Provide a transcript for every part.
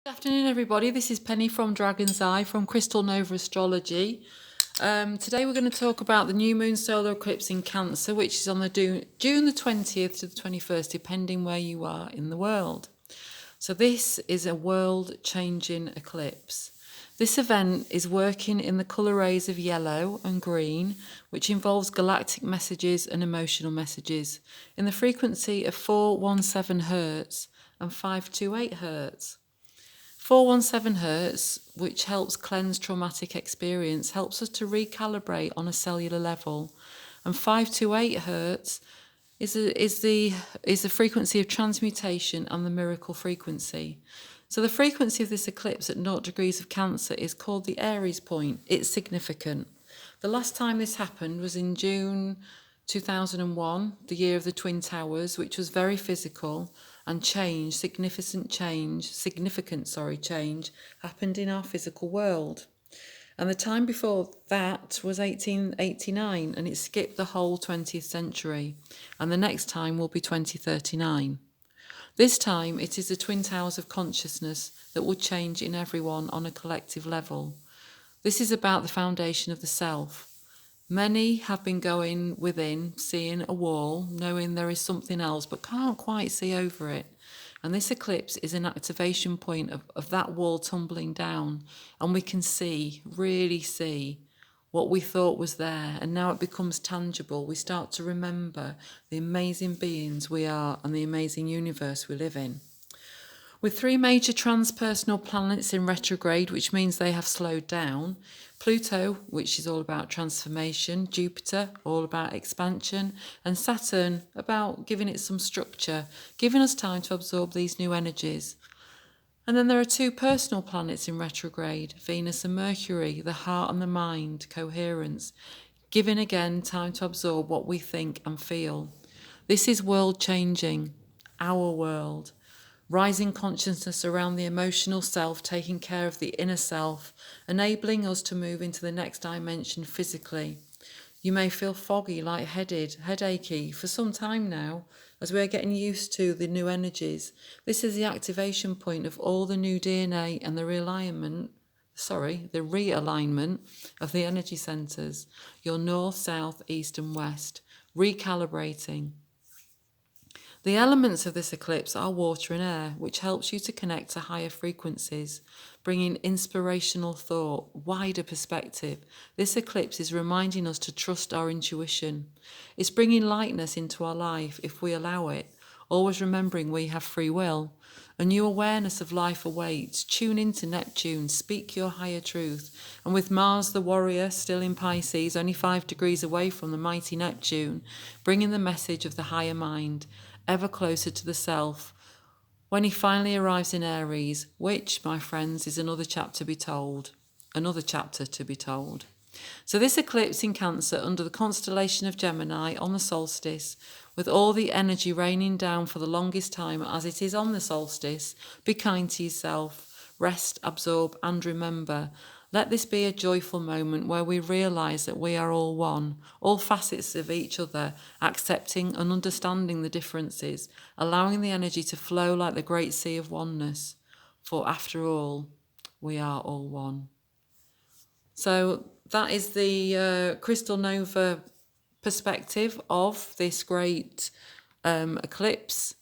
Good afternoon, everybody. This is Penny from Dragon's Eye from Crystal Nova Astrology. Today we're going to talk about the new moon solar eclipse in Cancer, which is on the June the 20th to the 21st, depending where you are in the world. So this is a world-changing eclipse. This event is working in the colour rays of yellow and green, which involves galactic messages and emotional messages, in the frequency of 417 Hz and 528 Hz. 417 Hertz, which helps cleanse traumatic experience, helps us to recalibrate on a cellular level. And 528 Hertz is the frequency of transmutation and the miracle frequency. So the frequency of this eclipse at 0 degrees of Cancer is called the Aries point. It's significant. The last time this happened was in June 2001, the year of the Twin Towers, which was very physical, and significant change happened in our physical world. And the time before that was 1889, and it skipped the whole 20th century. And the next time will be 2039. This time it is the Twin Towers of consciousness that will change in everyone on a collective level. This is about the foundation of the self. Many have been going within, seeing a wall, knowing there is something else, but can't quite see over it. And this eclipse is an activation point of that wall tumbling down. And we can really see what we thought was there. And now it becomes tangible. We start to remember the amazing beings we are and the amazing universe we live in. With 3 major transpersonal planets in retrograde, which means they have slowed down, Pluto, which is all about transformation, Jupiter, all about expansion, and Saturn, about giving it some structure, giving us time to absorb these new energies. And then there are 2 personal planets in retrograde, Venus and Mercury, the heart and the mind, coherence, giving again time to absorb what we think and feel. This is world changing, our world. Rising consciousness around the emotional self, taking care of the inner self, enabling us to move into the next dimension physically. You may feel foggy, lightheaded, headachy for some time now, as we're getting used to the new energies. This is the activation point of all the new DNA and the realignment of the energy centres, your north, south, east and west, recalibrating. The elements of this eclipse are water and air, which helps you to connect to higher frequencies, bringing inspirational thought, wider perspective. This eclipse is reminding us to trust our intuition. It's bringing lightness into our life if we allow it, always remembering we have free will. A new awareness of life awaits. Tune into Neptune, speak your higher truth. And with Mars the warrior still in Pisces, only 5 degrees away from the mighty Neptune, bringing the message of the higher mind, ever closer to the self, when he finally arrives in Aries, which, my friends, is another chapter to be told. So this eclipse in Cancer under the constellation of Gemini on the solstice, with all the energy raining down for the longest time as it is on the solstice, be kind to yourself, rest, absorb and remember. Let this be a joyful moment where we realise that we are all one, all facets of each other, accepting and understanding the differences, allowing the energy to flow like the great sea of oneness. For after all, we are all one. So that is the Crystal Nova perspective of this great eclipse,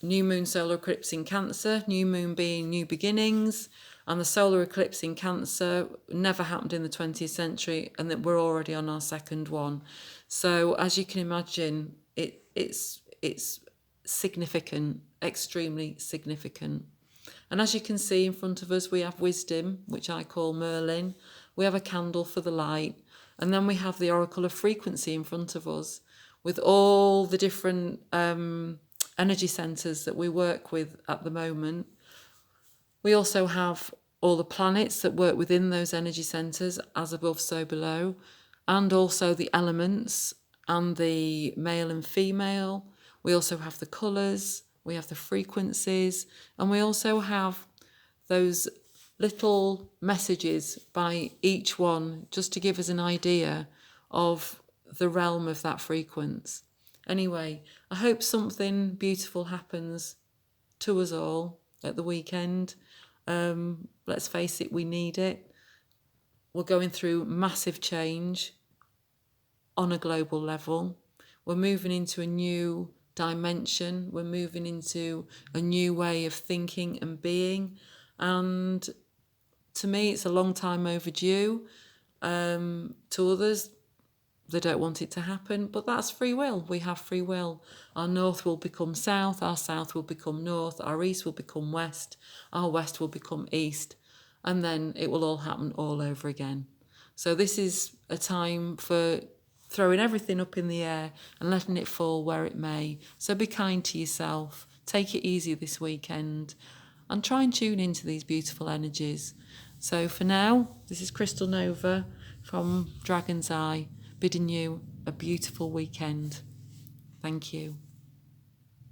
new moon solar eclipse in Cancer, new moon being new beginnings, and the solar eclipse in Cancer never happened in the 20th century, and that we're already on our second one. So as you can imagine, it's significant, extremely significant. And as you can see in front of us, we have wisdom, which I call Merlin. We have a candle for the light. And then we have the oracle of frequency in front of us with all the different energy centres that we work with at the moment. We also have all the planets that work within those energy centres, as above, so below, and also the elements and the male and female. We also have the colours, we have the frequencies, and we also have those little messages by each one, just to give us an idea of the realm of that frequency. Anyway, I hope something beautiful happens to us all at the weekend. Let's face it, we need it. We're going through massive change on a global level. We're moving into a new dimension. We're moving into a new way of thinking and being. And to me, it's a long time overdue. To others, they don't want it to happen, but that's free will. We have free will. Our north will become south, our south will become north, our east will become west, our west will become east, and then it will all happen all over again. So this is a time for throwing everything up in the air and letting it fall where it may. So be kind to yourself, take it easy this weekend, and try and tune into these beautiful energies. So for now, this is Crystal Nova from Dragon's Eye, bidding you a beautiful weekend. Thank you.